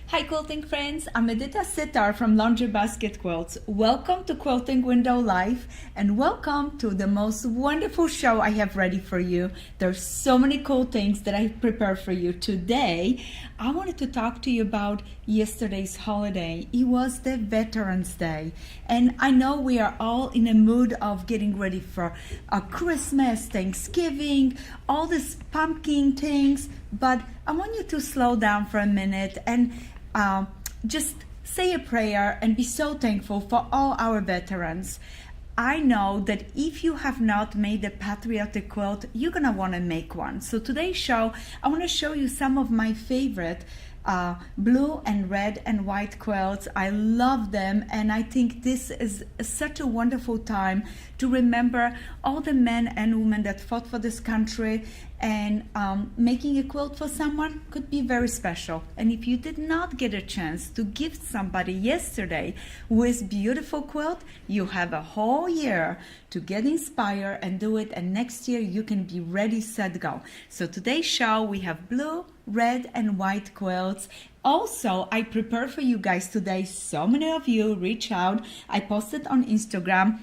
Hi quilting friends, I'm Edyta Sitar from Laundry Basket Quilts. Welcome to Quilting Window Live and welcome to the most wonderful show I have ready for you. There's so many cool things that I prepared for you today. I wanted to talk to you about yesterday's holiday. It was the Veterans Day and I know we are all in a mood of getting ready for Christmas, Thanksgiving, all these pumpkin things, but I want you to slow down for a minute and just say a prayer and be so thankful for all our veterans. I know that if you have not made a patriotic quilt, you're gonna want to make one. So today's show, I want to show you some of my favorite blue and red and white quilts. I love them, and I think this is such a wonderful time to remember all the men and women that fought for this country, and making a quilt for someone could be very special. And if you did not get a chance to gift somebody yesterday with beautiful quilt, you have a whole year to get inspired and do it, and next year you can be ready, set, go. So today's show we have blue, red and white quilts. Also, I prepared for you guys today, so many of you reach out. I posted on Instagram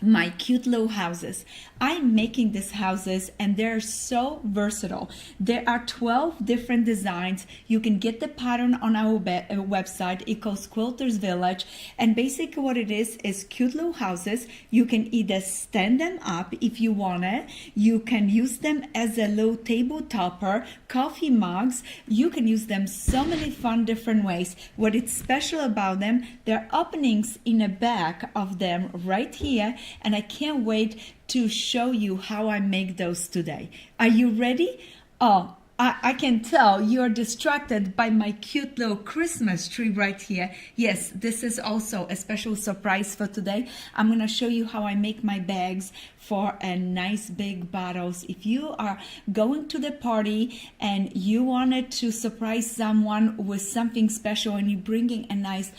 my cute little houses. I'm making these houses and they're so versatile. There are 12 different designs. You can get the pattern on our website. It calls Quilters Village, and basically what it is cute little houses. You can either stand them up if you want it. You can use them as a little table topper, coffee mugs. You can use them so many fun different ways. What is special about them, there are openings in the back of them right here, and I can't wait to show you how I make those today. Are you ready? Oh, I can tell you're distracted by my cute little Christmas tree right here. Yes, this is also a special surprise for today. I'm going to show you how I make my bags for a nice big bottles. If you are going to the party and you wanted to surprise someone with something special and you're bringing a nice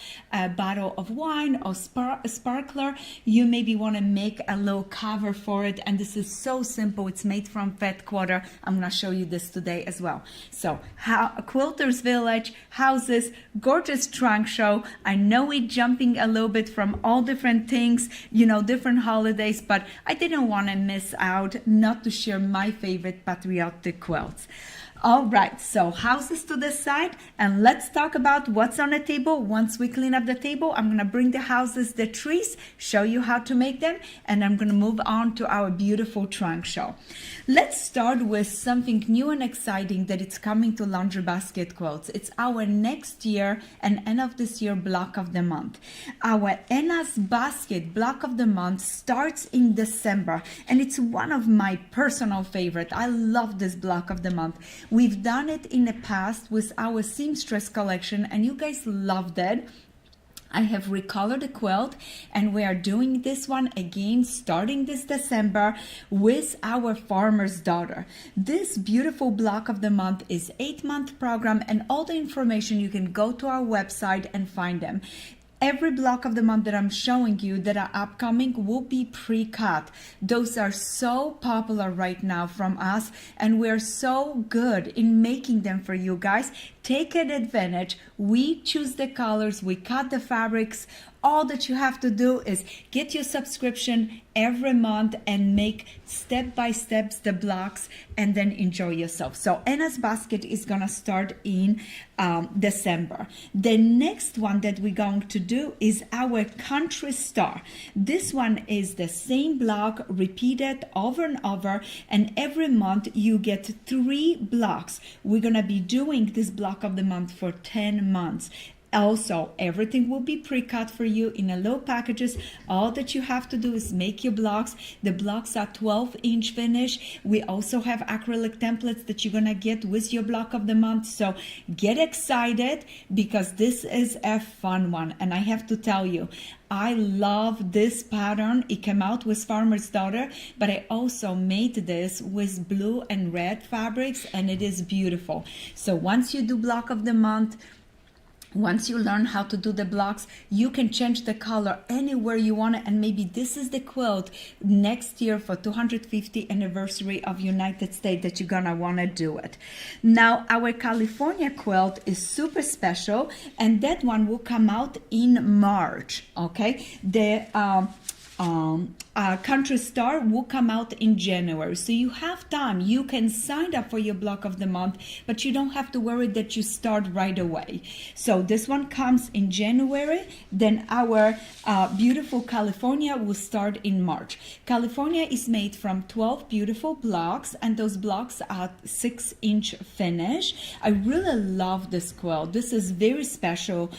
bottle of wine or sparkler, you maybe want to make a little cover for it. And this is so simple. It's made from fat quarter. I'm going to show you this today as well. So Quilters Village, houses, gorgeous trunk show. I know we're jumping a little bit from all different things, you know, different holidays, but I didn't want to miss out not to share my favorite patriotic quilts. All right, so houses to the side, and let's talk about what's on the table. Once we clean up the table, I'm going to bring the houses, the trees, show you how to make them, and I'm going to move on to our beautiful trunk show. Let's start with something new and exciting that it's coming to Laundry Basket Quilts. It's our next year and end of this year block of the month. Our Anna's Basket block of the month starts in December, and it's one of my personal favorite. I love this block of the month. We've done it in the past with our seamstress collection and you guys loved it. I have recolored the quilt, and we are doing this one again starting this December with our farmer's daughter. This beautiful block of the month is 8-month program, and all the information you can go to our website and find them. Every block of the month that I'm showing you that are upcoming will be pre-cut. Those are so popular right now from us, and we're so good in making them for you guys. Take an advantage. We choose the colors, we cut the fabrics. All that you have to do is get your subscription every month and make step by steps the blocks, and then enjoy yourself. So Anna's Basket is gonna start in December. The next one that we're going to do is our Country Star. This one is the same block repeated over and over, and every month you get 3 blocks. We're gonna be doing this block of the month for 10 months. Also, everything will be pre-cut for you in a little packages. All that you have to do is make your blocks. The blocks are 12-inch finish. We also have acrylic templates that you're gonna get with your block of the month. So get excited because this is a fun one. And I have to tell you, I love this pattern. It came out with Farmer's Daughter, but I also made this with blue and red fabrics, and it is beautiful. So once you do block of the month, Once you learn how to do the blocks, you can change the color anywhere you want it, and maybe this is the quilt next year for 250th anniversary of United States that you're gonna want to do it. Now our California quilt is super special, and that one will come out in March. Okay, the Country Star will come out in January, so you have time. You can sign up for your block of the month, but you don't have to worry that you start right away. So this one comes in January, then our beautiful California will start in March. California is made from 12 beautiful blocks, and those blocks are 6-inch finish. I really love this quilt. This is very special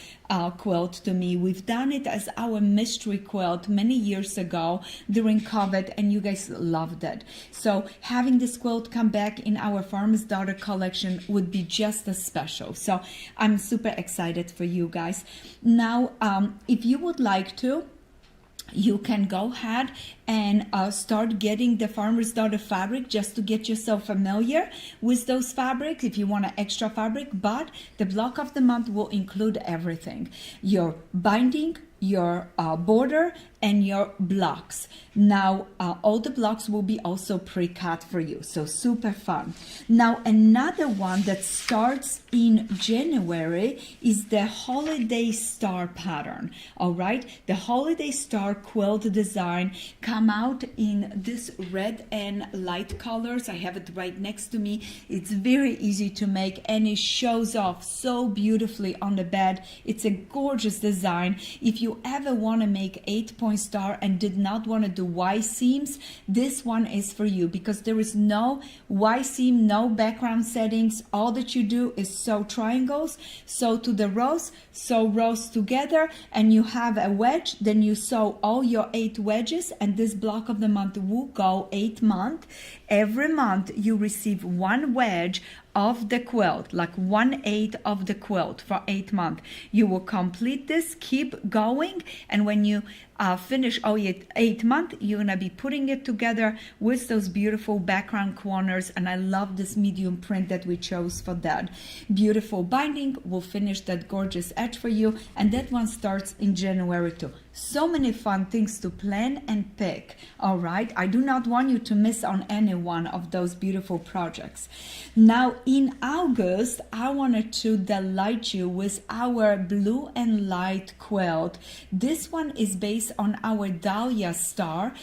quilt to me. We've done it as our mystery quilt many years ago during COVID, and you guys loved it. So having this quilt come back in our Farmer's Daughter collection would be just as special. So I'm super excited for you guys. Now, if you would like to, you can go ahead and start getting the Farmer's Daughter fabric just to get yourself familiar with those fabrics if you want an extra fabric. But the block of the month will include everything: your binding, your border, and your blocks. Now all the blocks will be also pre-cut for you, so super fun. Now another one that starts in January is the Holiday Star pattern. All right, the Holiday Star quilt design come out in this red and light colors. I have it right next to me. It's very easy to make, and it shows off so beautifully on the bed. It's a gorgeous design. If you ever want to make 8-point star and did not want to do Y seams, this one is for you, because there is no Y seam, no background settings. All that you do is sew triangles, sew to the rows, sew rows together, and you have a wedge. Then you sew all your 8 wedges, and this block of the month will go 8 months. Every month you receive 1 wedge of the quilt, like 1/8 of the quilt for 8 months. You will complete this, keep going, and when you finish all 8 months, you're gonna be putting it together with those beautiful background corners. And I love this medium print that we chose for that. Beautiful binding will finish that gorgeous edge for you, and that one starts in January too. So many fun things to plan and pick. All right, I do not want you to miss on any one of those beautiful projects. Now in August, I wanted to delight you with our blue and light quilt. This one is based on our Dahlia Star.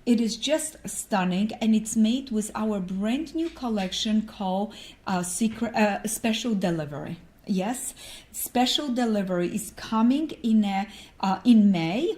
It is just stunning, and it's made with our brand new collection called Special Delivery. Yes, Special Delivery is coming in May.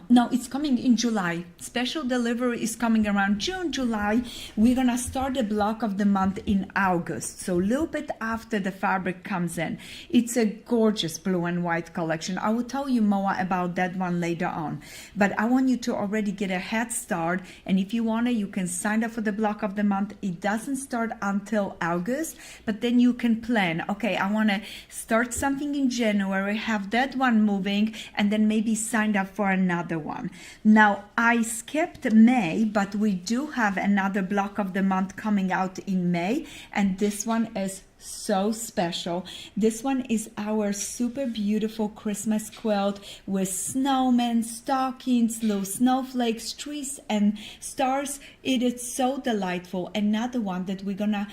No, it's coming in July. Special Delivery is coming around June, July. We're gonna start the block of the month in August, so a little bit after the fabric comes in. It's a gorgeous blue and white collection. I will tell you more about that one later on, but I want you to already get a head start, and if you want to, you can sign up for the block of the month. It doesn't start until August, but then you can plan, okay, I want to start something in January, have that one moving, and then maybe sign up for another one. Now I skipped May, but we do have another block of the month coming out in May, and this one is so special. This one is our super beautiful Christmas quilt with snowmen, stockings, little snowflakes, trees, and stars. It is so delightful. Another one that we're gonna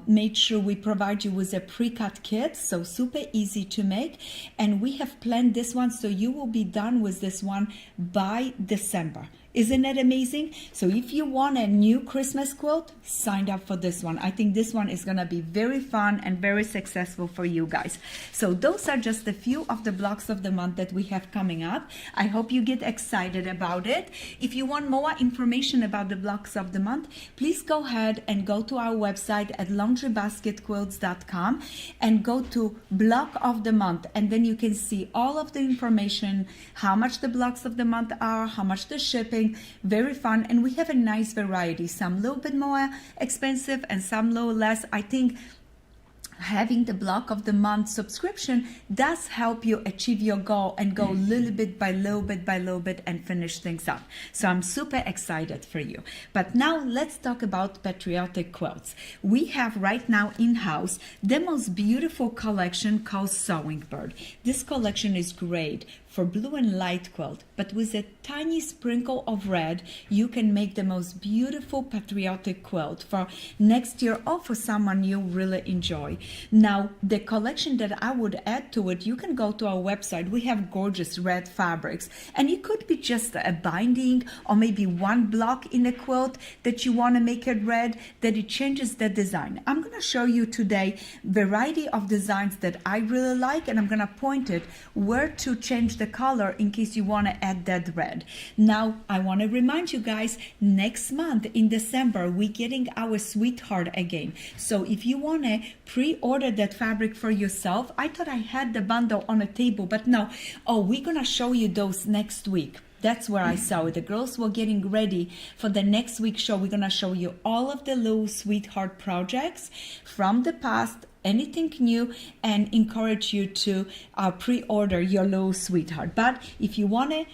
make sure we provide you with a pre-cut kit, so super easy to make. And we have planned this one so you will be done with this one by December. Isn't that amazing? So if you want a new Christmas quilt, sign up for this one. I think this one is going to be very fun and very successful for you guys. So those are just a few of the blocks of the month that we have coming up. I hope you get excited about it. If you want more information about the blocks of the month, please go ahead and go to our website at laundrybasketquilts.com and go to block of the month, and then you can see all of the information, how much the blocks of the month are, how much the shipping. Very fun, and we have a nice variety, some a little bit more expensive and some a little less. I think having the block of the month subscription does help you achieve your goal and go little bit by little bit by little bit and finish things up. So I'm super excited for you. But now let's talk about Patriotic quilts. We have right now in-house the most beautiful collection called Sewing Bird. This collection is great for blue and light quilt, but with a tiny sprinkle of red, you can make the most beautiful patriotic quilt for next year or for someone you really enjoy. Now, the collection that I would add to it, you can go to our website. We have gorgeous red fabrics, and it could be just a binding or maybe one block in a quilt that you want to make it red, that it changes the design. I'm going to show you today variety of designs that I really like, and I'm going to point it where to change the color in case you want to add that red. Now, I want to remind you guys, next month in December, we're getting our sweetheart again. So if you want to pre-order that fabric for yourself, I thought I had the bundle on a table, but no. Oh, we're going to show you those next week. That's where I saw it. The girls were getting ready for the next week's show. We're going to show you all of the little sweetheart projects from the past, anything new, and encourage you to pre-order your little sweetheart. But if you want to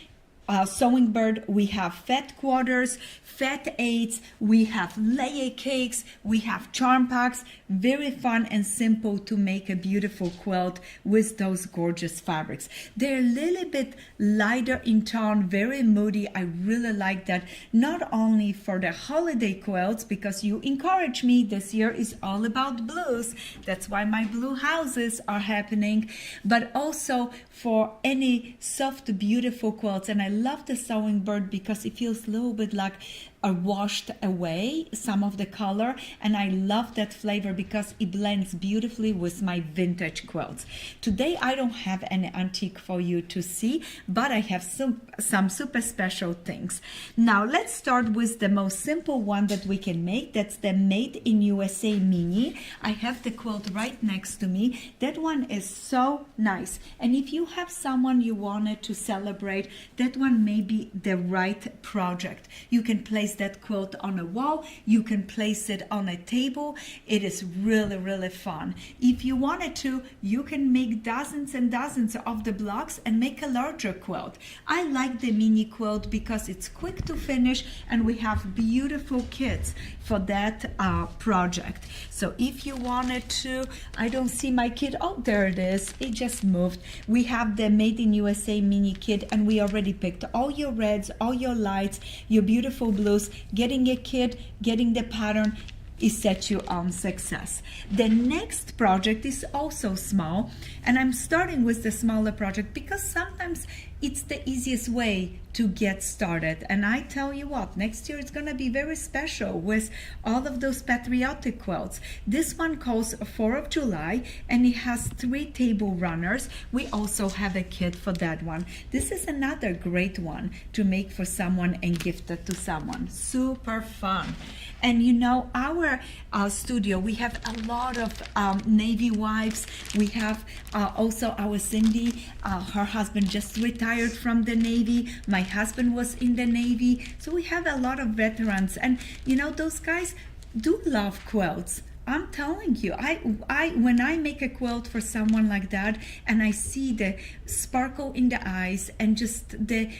Sewing Bird, we have fat quarters, fat eights, we have layer cakes, we have charm packs. Very fun and simple to make a beautiful quilt with those gorgeous fabrics. They're a little bit lighter in tone, very moody. I really like that. Not only for the holiday quilts, because you encourage me, this year is all about blues. That's why my blue houses are happening, but also for any soft, beautiful quilts. And I love the Sewing Bird because it feels a little bit like washed away some of the color, and I love that flavor because it blends beautifully with my vintage quilts. Today I don't have any antique for you to see, but I have some super special things. Now let's start with the most simple one that we can make. That's the Made in USA mini. I have the quilt right next to me. That one is so nice, and if you have someone you wanted to celebrate, that one may be the right project. You can place that quilt on a wall, you can place it on a table. It is really, really fun. If you wanted to, you can make dozens and dozens of the blocks and make a larger quilt. I like the mini quilt because it's quick to finish, and we have beautiful kits for that project. So if you wanted to, I don't see my kit. Oh, there it is. It just moved. We have the Made in USA mini kit, and we already picked all your reds, all your lights, your beautiful blues. Getting a kit, getting the pattern is set you on success. The next project is also small, and I'm starting with the smaller project because sometimes it's the easiest way to get started. And I tell you what, next year it's gonna be very special with all of those patriotic quilts. This one calls 4th of July, and it has 3 table runners. We also have a kit for that one. This is another great one to make for someone and gift it to someone. Super fun. And you know, our studio, we have a lot of Navy wives. We have also our Cindy, her husband just retired from the Navy. My husband was in the Navy. So we have a lot of veterans. And you know, those guys do love quilts. I'm telling you, when I make a quilt for someone like that, and I see the sparkle in the eyes and just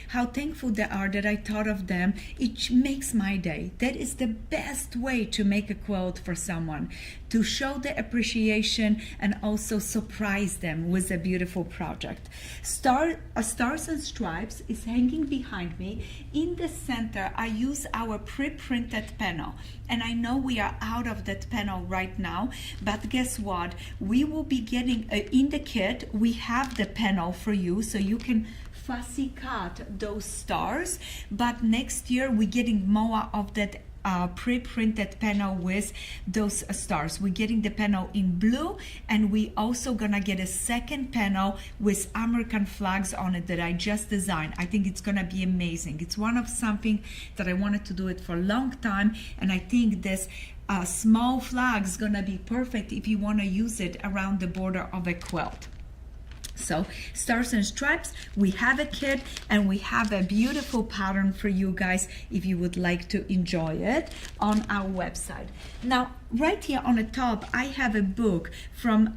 how thankful they are that I thought of them, it makes my day. That is the best way to make a quilt for someone, to show the appreciation and also surprise them with a beautiful project. Stars and Stripes is hanging behind me. In the center, I use our pre-printed panel, and I know we are out of that panel right now, but guess what? We will be getting in the kit, we have the panel for you, so you can fussy cut those stars, but next year we're getting more of that pre-printed panel with those stars. We're getting the panel in blue, and we also gonna get a second panel with American flags on it that I just designed. I think it's gonna be amazing. It's one of something that I wanted to do it for a long time, and I think this small flag is gonna be perfect if you want to use it around the border of a quilt. So Stars and Stripes, we have a kit and we have a beautiful pattern for you guys if you would like to enjoy it on our website. Now right here on the top I have a book from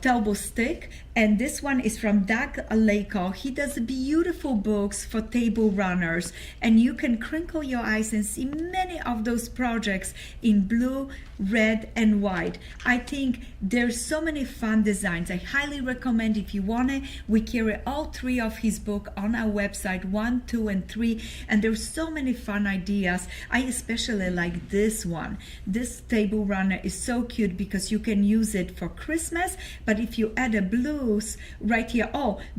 Table Stick, and this one is from Doug Lako. He does beautiful books for table runners, and you can crinkle your eyes and see many of those projects in blue, red, and white. I think there's so many fun designs. I highly recommend if you want it. We carry all 3 of his book on our website, 1, 2, and 3, and there's so many fun ideas. I especially like this one. This table runner is so cute because you can use it for Christmas, but if you add a blues right here,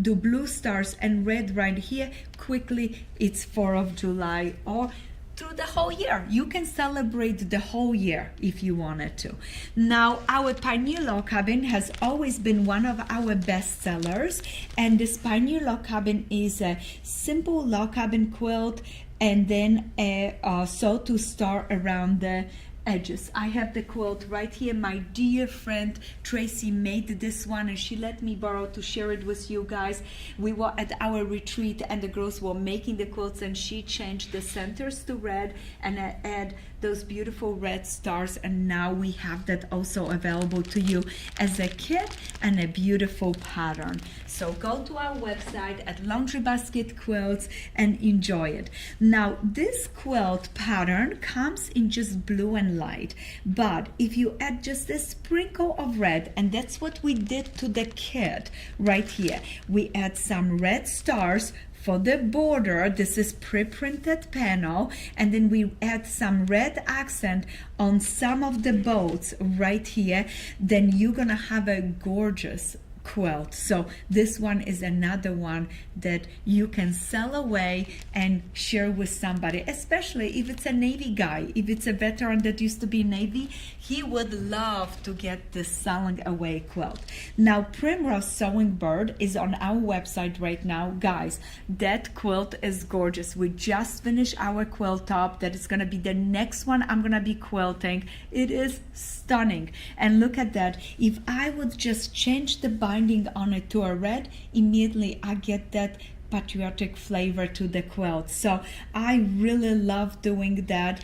do blue stars and red right here, quickly it's 4th of July or through the whole year. You can celebrate the whole year if you wanted to. Now our Pioneer Log Cabin has always been one of our best sellers, and this Pioneer Log Cabin is a simple log cabin quilt and then a sew to star around the edges. I have the quilt right here. My dear friend Tracy made this one and she let me borrow to share it with you guys. We were at our retreat and the girls were making the quilts and she changed the centers to red and I add those beautiful red stars, and now we have that also available to you as a kit and a beautiful pattern. So go to our website at Laundry Basket Quilts and enjoy it. Now this quilt pattern comes in just blue and light, but if you add just a sprinkle of red, and that's what we did to the kit right here, we add some red stars for the border. This is pre-printed panel, and then we add some red accent on some of the bows right here, then you're gonna have a gorgeous quilt. So this one is another one that you can sell away and share with somebody, especially if it's a Navy guy, if it's a veteran that used to be Navy, he would love to get this selling away quilt. Now Primrose Sewing Bird is on our website right now. Guys, that quilt is gorgeous. We just finished our quilt top. That is going to be the next one I'm going to be quilting. It is stunning, and look at that. If I would just change the binding on it to a red, immediately I get that patriotic flavor to the quilt. So I really love doing that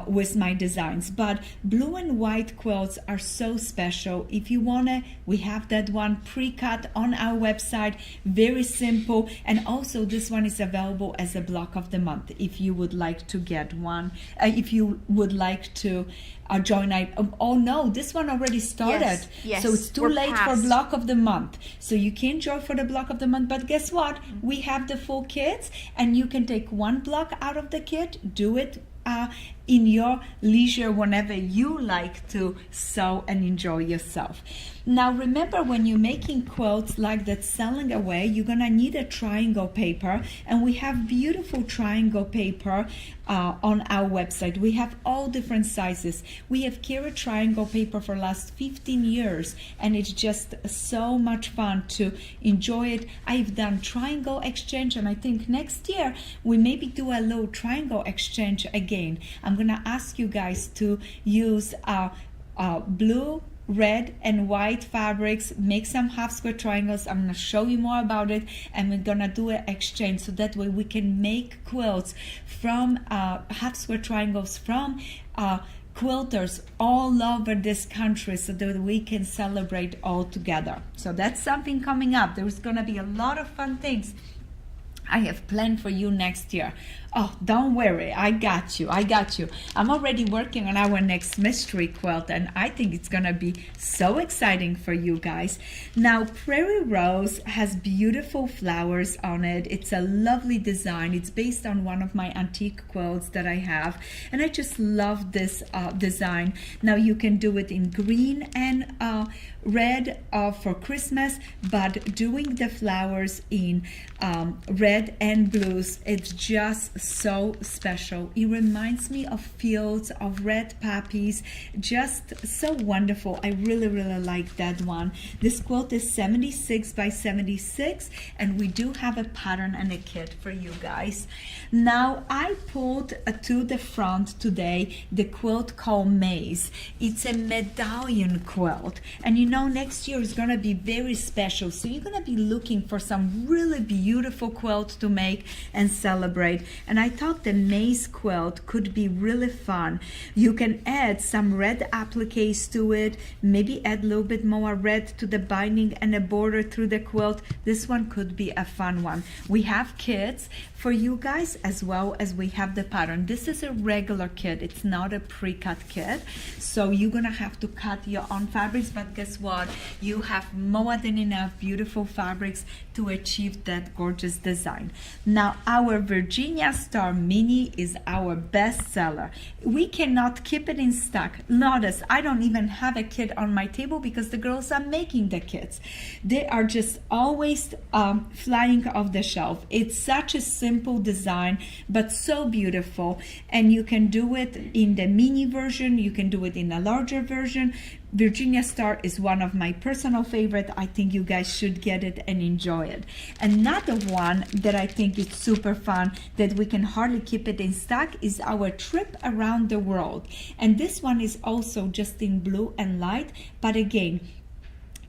with my designs. But blue and white quilts are so special. If you wanna, we have that one pre-cut on our website, very simple, and also this one is available as a block of the month if you would like to get one, if you would like to join. Oh no, this one already started. Yes, so it's too we're late past. for block of the month, so you can't join for the block of the month. But guess what, we have the full kits, and you can take one block out of the kit, do it in your leisure whenever you like to sew and enjoy yourself. Now remember, when you're making quilts like that selling away, you're gonna need a triangle paper, and we have beautiful triangle paper on our website. We have all different sizes. We have carried triangle paper for the last 15 years, and it's just so much fun to enjoy it. I've done triangle exchange, and I think next year we maybe do a little triangle exchange again. I'm gonna ask you guys to use blue, red, and white fabrics, make some half square triangles. I'm going to show you more about it, and we're going to do an exchange, so that way we can make quilts from half square triangles from quilters all over this country, so that we can celebrate all together. So that's something coming up. There's going to be a lot of fun things I have planned for you next year. Oh, don't worry, I got you. I'm already working on our next mystery quilt, and I think it's gonna be so exciting for you guys. Now, Prairie Rose has beautiful flowers on it. It's a lovely design. It's based on one of my antique quilts that I have, and I just love this design. Now, you can do it in green and red for Christmas, but doing the flowers in red and blues, it's just so special. It reminds me of fields of red poppies, just so wonderful. I really like that one. This quilt is 76 by 76, and we do have a pattern and a kit for you guys. Now I pulled to the front today the quilt called Maze. It's a medallion quilt, and you know next year is gonna be very special, so you're gonna be looking for some really beautiful quilt to make and celebrate. And I thought the maze quilt could be really fun. You can add some red appliques to it, maybe add a little bit more red to the binding and a border through the quilt. This one could be a fun one. We have kits for you guys as well as we have the pattern. This is a regular kit, it's not a pre-cut kit, so you're gonna have to cut your own fabrics, but guess what, you have more than enough beautiful fabrics to achieve that gorgeous design. Now our Virginia Star Mini is our best seller. We cannot keep it in stock. Notice I don't even have a kit on my table because the girls are making the kits. They are just always flying off the shelf. It's such a simple design but so beautiful, and you can do it in the mini version, you can do it in a larger version. Virginia Star is one of my personal favorite. I think you guys should get it and enjoy it. Another one that I think is super fun that we can hardly keep it in stock is our trip around the world. And this one is also just in blue and light, but again,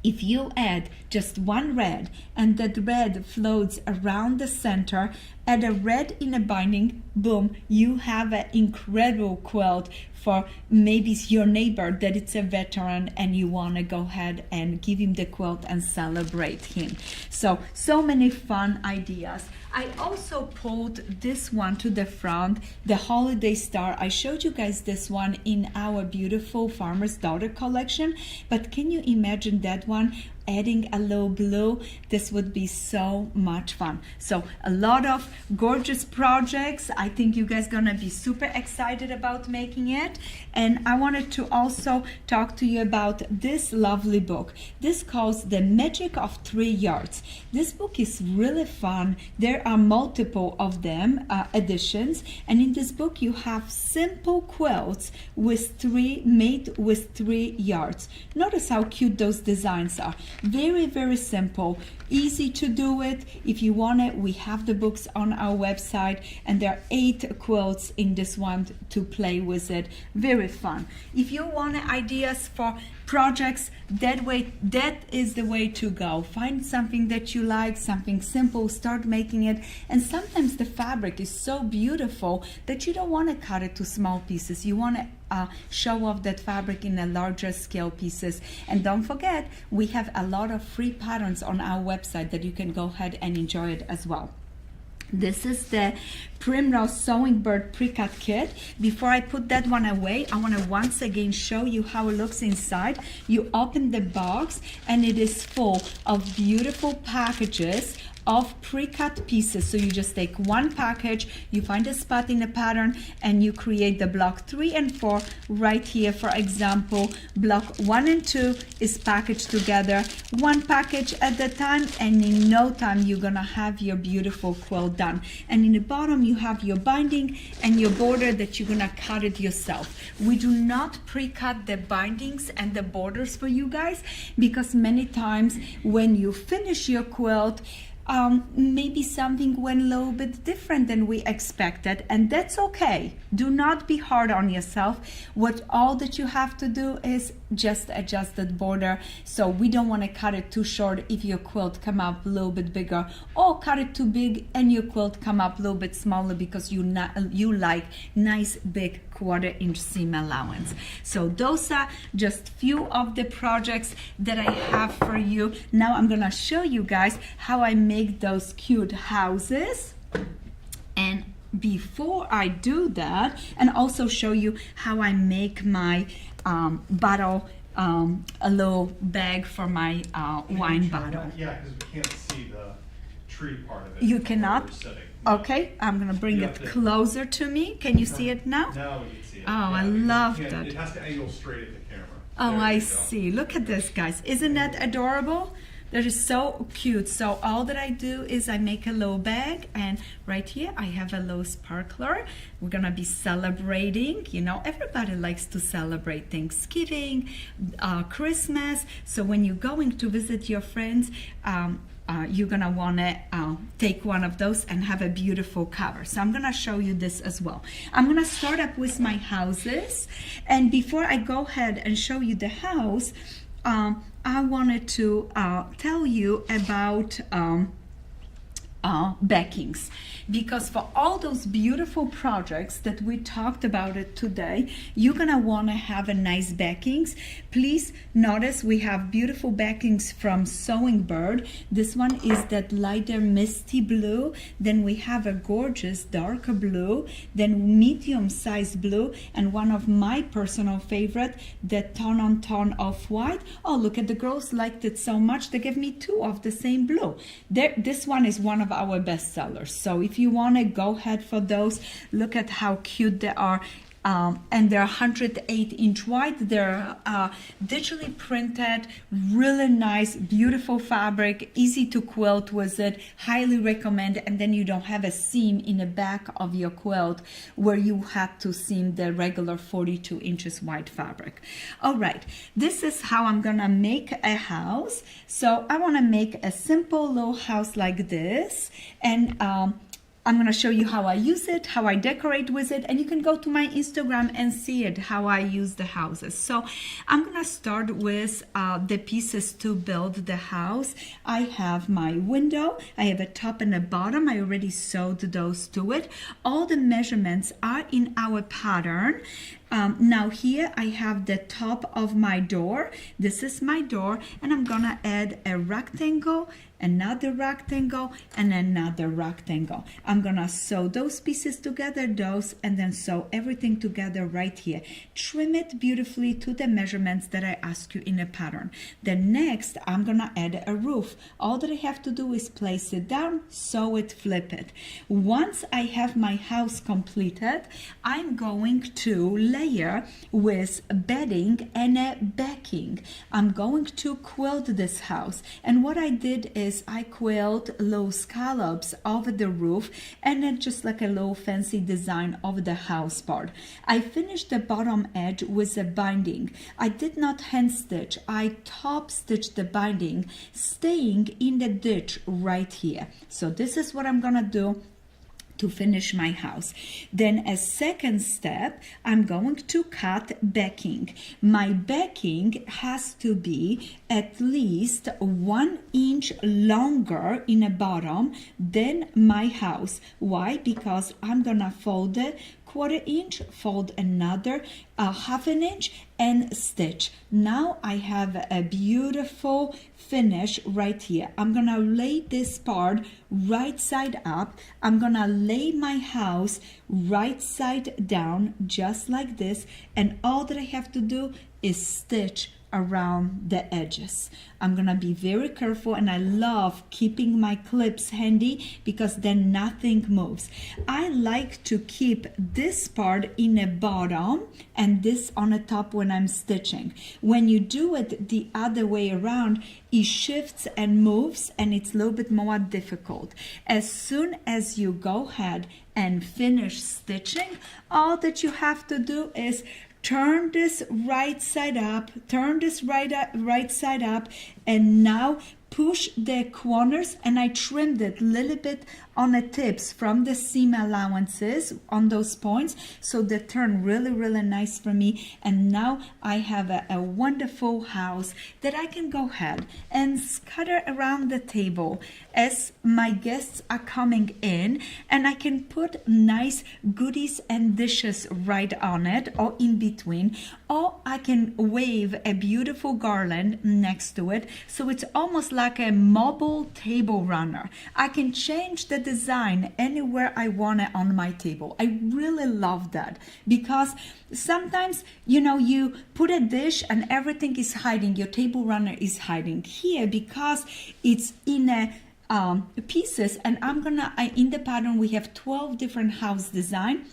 if you add just one red and that red floats around the center, add a red in a binding, boom, you have an incredible quilt for maybe your neighbor that it's a veteran and you want to go ahead and give him the quilt and celebrate him. So many fun ideas. I also pulled this one to the front, the Holiday Star. I showed you guys this one in our beautiful Farmer's Daughter collection, but can you imagine that one? Adding a little blue, this would be so much fun. So a lot of gorgeous projects. I think you guys gonna be super excited about making it. And I wanted to also talk to you about this lovely book. This calls The Magic of 3 Yards. This book is really fun. There are multiple of them, editions, and in this book you have simple quilts made with 3 yards. Notice how cute those designs are. Very simple, easy to do it. If you want it, we have the books on our website, and there are 8 quilts in this one to play with it. Very fun. If you want ideas for projects, that is the way to go. Find something that you like, something simple, start making it. And sometimes the fabric is so beautiful that you don't want to cut it to small pieces. You want to show off that fabric in a larger scale pieces. And don't forget, we have a lot of free patterns on our website that you can go ahead and enjoy it as well. This is the Primrose Sewing Bird pre-cut kit. Before I put that one away, I want to once again show you how it looks inside. You open the box and it is full of beautiful packages of pre-cut pieces. So you just take one package, you find a spot in the pattern, and you create the block 3 and 4 right here. For example, block 1 and 2 is packaged together, one package at a time, and in no time you're gonna have your beautiful quilt done. And in the bottom you have your binding and your border that you're gonna cut it yourself. We do not pre-cut the bindings and the borders for you guys, because many times when you finish your quilt, maybe something went a little bit different than we expected, and that's okay. Do not be hard on yourself. All that you have to do is just adjust that border. So we don't want to cut it too short if your quilt come up a little bit bigger, or cut it too big and your quilt come up a little bit smaller because you like nice big 1/4 inch seam allowance. So those are just few of the projects that I have for you. Now I'm gonna show you guys how I make those cute houses. And before I do that, and also show you how I make my bottle, a little bag for my wine bottle. Yeah, because we can't see the tree part of it. You cannot? No. Okay, I'm gonna bring it closer to me. Can you see it now? Now we can see it. Oh, yeah, I love that. that. It has to angle straight at the camera. Oh, There I you go. see. Look at this, guys. Isn't that adorable? That is so cute. So all that I do is I make a little bag, and right here I have a little sparkler. We're gonna be celebrating, you know, everybody likes to celebrate Thanksgiving, Christmas. So when you're going to visit your friends, you're gonna wanna take one of those and have a beautiful cover. So I'm gonna show you this as well. I'm gonna start up with my houses, and before I go ahead and show you the house, I wanted to tell you about backings, because for all those beautiful projects that we talked about it today, you're gonna want to have a nice backings. Please notice we have beautiful backings from Sewing Bird. This one is that lighter misty blue, then we have a gorgeous darker blue, then medium size blue, and one of my personal favorite, the tone on tone off white. Oh, look at the girls liked it so much they gave me two of the same blue. This one is one of our best sellers. So if you want to go ahead for those, look at how cute they are. And they're 108-inch wide. They're digitally printed, really nice, beautiful fabric, easy to quilt with it. Highly recommend. And then you don't have a seam in the back of your quilt where you have to seam the regular 42 inches wide fabric. All right, this is how I'm gonna make a house. So I want to make a simple little house like this, and I'm going to show you how I use it, how I decorate with it, and you can go to my Instagram and see it, how I use the houses. So I'm going to start with the pieces to build the house. I have my window, I have a top and a bottom. I already sewed those to it. All the measurements are in our pattern. Now here I have the top of my door. This is my door, and I'm gonna add a rectangle, another rectangle, and another rectangle. I'm gonna sew those pieces together, and then sew everything together right here. Trim it beautifully to the measurements that I ask you in a pattern. Then next, I'm gonna add a roof. All that I have to do is place it down, sew it, flip it. Once I have my house completed, I'm going to layer with bedding and a backing. I'm going to quilt this house, and what I did is I quilt low scallops over the roof, and then just like a low fancy design over the house part. I finished the bottom edge with a binding. I did not hand stitch, I top stitched the binding, staying in the ditch right here. So this is what I'm gonna do to finish my house. Then as second step, I'm going to cut backing. My backing has to be at least 1 inch longer in the bottom than my house. Why? Because I'm gonna fold it 1/4 inch, fold another 1/2 inch, and stitch. Now I have a beautiful finish right here. I'm gonna lay this part right side up. I'm gonna lay my house right side down just like this, and all that I have to do is stitch around the edges. I'm gonna be very careful, and I love keeping my clips handy because then nothing moves. I like to keep this part in the bottom and this on the top when I'm stitching. When you do it the other way around, it shifts and moves, and it's a little bit more difficult. As soon as you go ahead and finish stitching, all that you have to do is turn this right side up, turn this right side up, and now push the corners, and I trimmed it a little bit on the tips from the seam allowances on those points, so they turn really nice for me. And now I have a wonderful house that I can go ahead and scatter around the table as my guests are coming in, and I can put nice goodies and dishes right on it or in between, or I can wave a beautiful garland next to it, so it's almost like a mobile table runner. I can change the design anywhere I want it on my table. I really love that, because sometimes, you know, you put a dish and everything is hiding, your table runner is hiding. Here, because it's in a pieces, and I'm gonna in the pattern we have 12 different house design.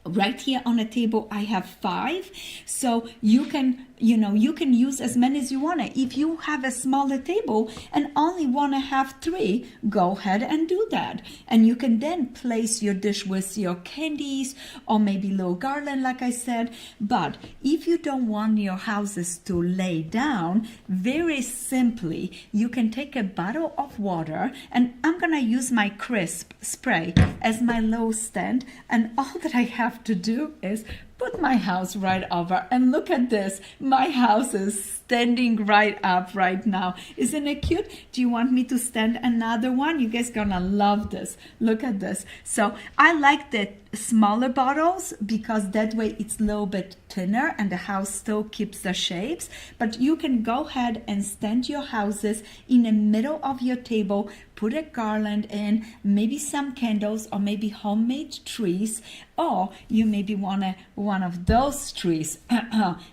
Right here on the table I have 5, so you can use as many as you want to. If you have a smaller table and only want to have 3, go ahead and do that, and you can then place your dish with your candies or maybe little garland like I said. But if you don't want your houses to lay down, very simply you can take a bottle of water, and I'm gonna use my crisp spray as my low stand, and all that I have to do is put my house right over, and look at this, my house is standing right up right now. Isn't it cute? Do you want me to stand another one? You guys gonna love this. Look at this. So I like the smaller bottles because that way it's a little bit thinner and the house still keeps the shapes. But you can go ahead and stand your houses in the middle of your table, put a garland in, maybe some candles or maybe homemade trees, or you maybe want one of those trees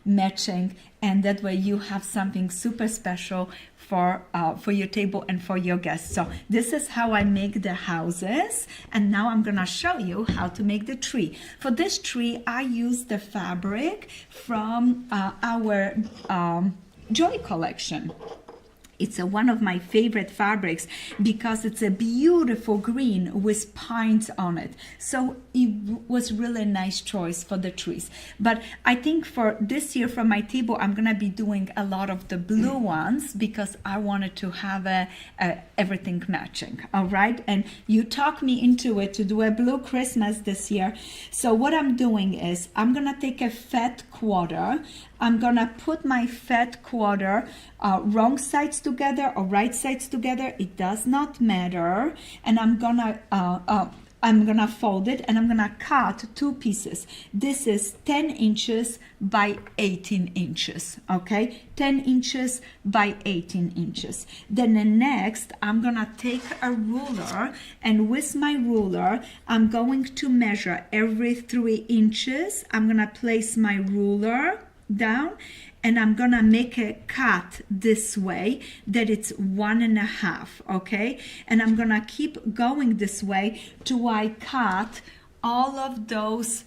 matching, and that way you have something super special for your table and for your guests. So this is how I make the houses, and now I'm gonna show you how to make the tree. For this tree I use the fabric from our Joy collection. It's one of my favorite fabrics because it's a beautiful green with pines on it. So it was really a nice choice for the trees. But I think for this year for my table, I'm gonna be doing a lot of the blue ones because I wanted to have everything matching, all right? And you talked me into it to do a blue Christmas this year. So what I'm doing is I'm gonna take a fat quarter. I'm gonna put my fat quarter wrong sides together or right sides together, it does not matter, and I'm gonna fold it, and I'm gonna cut 2 pieces. This is 10 inches by 18 inches, okay? 10 inches by 18 inches. Then the next, I'm gonna take a ruler, and with my ruler, I'm going to measure every 3 inches. I'm gonna place my ruler down, and I'm gonna make a cut this way that it's 1.5, okay? And I'm gonna keep going this way till I cut all of those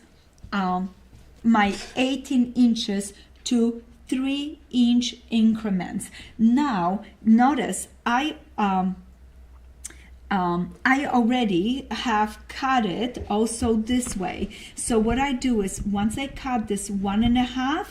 my 18 inches to 3-inch increments. Now notice I already have cut it also this way. So what I do is once I cut this 1.5,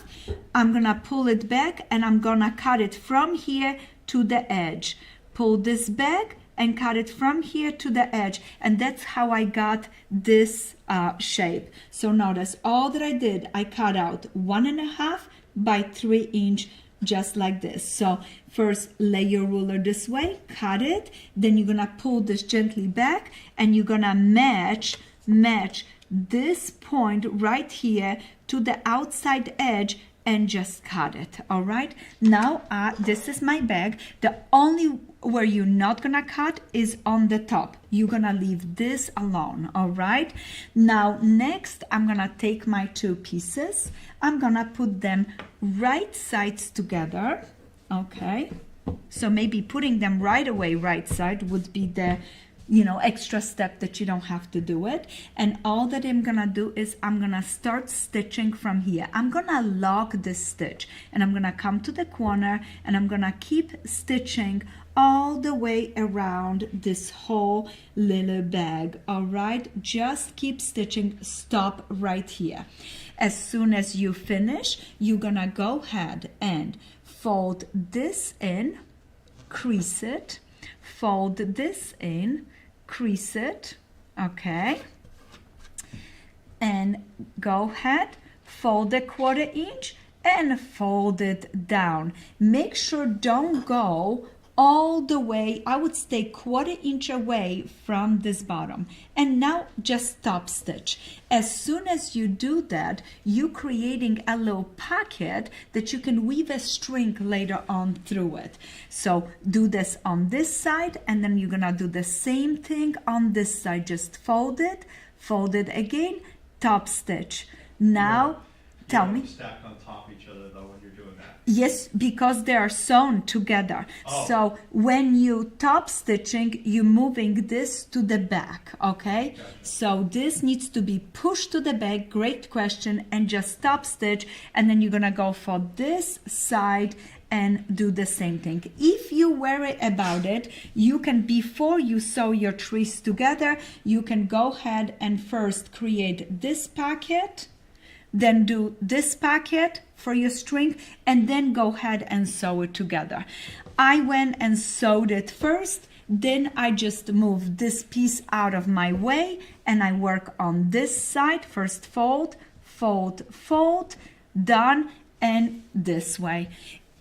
I'm gonna pull it back, and I'm gonna cut it from here to the edge. Pull this back and cut it from here to the edge, and that's how I got this shape. So notice all that I did, I cut out 1.5 by 3 inch, just like this. So first lay your ruler this way, cut it, then you're gonna pull this gently back, and you're gonna match this point right here to the outside edge and just cut it. All right, now this is my bag. The only where you're not gonna cut is on the top. You're gonna leave this alone. All right, now next I'm gonna take my 2 pieces, I'm gonna put them right sides together. Okay, so maybe putting them right away right side would be the extra step that you don't have to do it. And all that I'm gonna do is I'm gonna start stitching from here. I'm gonna lock this stitch, and I'm gonna come to the corner, and I'm gonna keep stitching all the way around this whole little bag. All right, just keep stitching, stop right here. As soon as you finish, you're gonna go ahead and fold this in, crease it, fold this in, crease it, okay, and go ahead, fold a 1/4 inch and fold it down. Make sure don't go all the way. I would stay 1/4 inch away from this bottom, and now just stop stitch. As soon as you do that, you're creating a little pocket that you can weave a string later on through it. So do this on this side, and then you're gonna do the same thing on this side. Just fold it again, top stitch. Now Tell You me. don't stack on top of each other though when you're doing that. Yes, because they are sewn together. Oh. So when you top stitching, you're moving this to the back, okay? Gotcha. So this needs to be pushed to the back, great question, and just top stitch, and then you're gonna go for this side and do the same thing. If you worry about it, you can, before you sew your trees together, you can go ahead and first create this pocket, then do this pocket for your string, and then go ahead and sew it together. I went and sewed it first, then I just move this piece out of my way and I work on this side. First fold, fold, fold, done, and this way.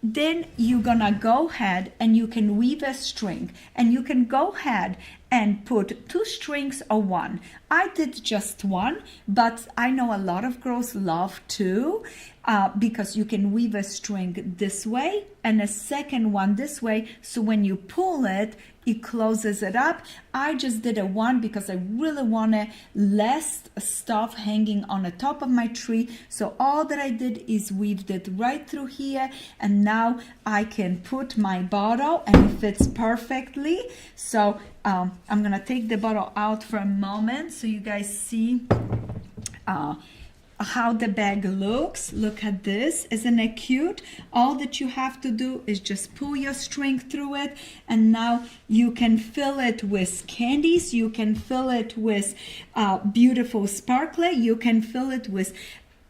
Then you're gonna go ahead and you can weave a string, and you can go ahead and put 2 strings or 1. I did just 1, but I know a lot of girls love 2 because you can weave a string this way and a second one this way, so when you pull it, it closes it up. I just did a 1 because I really wanted less stuff hanging on the top of my tree. So all that I did is weaved it right through here, and now I can put my bottle and it fits perfectly. So I'm gonna take the bottle out for a moment so you guys see how the bag looks. Look at this, isn't it cute? All that you have to do is just pull your string through it, and now you can fill it with candies, you can fill it with beautiful sparkler, you can fill it with